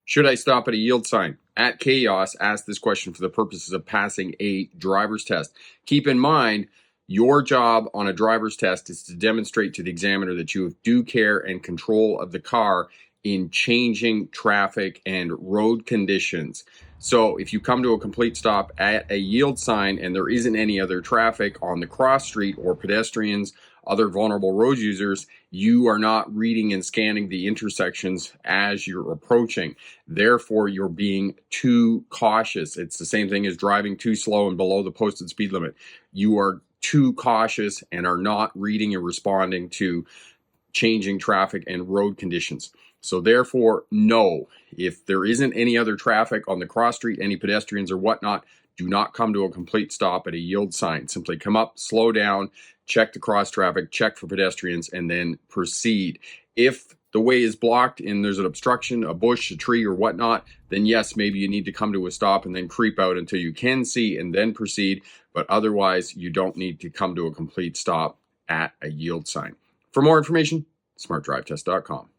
Should I stop at a yield sign? At Chaos, ask this question for the purposes of passing a driver's test. Keep in mind, your job on a driver's test is to demonstrate to the examiner that you have due care and control of the car in changing traffic and road conditions. So if you come to a complete stop at a yield sign and there isn't any other traffic on the cross street or pedestrians, other vulnerable road users, you are not reading and scanning the intersections as you're approaching. Therefore, you're being too cautious. It's the same thing as driving too slow and below the posted speed limit. You are too cautious and are not reading and responding to changing traffic and road conditions. So therefore, no, if there isn't any other traffic on the cross street, any pedestrians or whatnot, do not come to a complete stop at a yield sign. Simply come up, slow down, check the cross traffic, check for pedestrians, and then proceed. If the way is blocked and there's an obstruction, a bush, a tree, or whatnot, then yes, maybe you need to come to a stop and then creep out until you can see and then proceed. But otherwise, you don't need to come to a complete stop at a yield sign. For more information, smartdrivetest.com.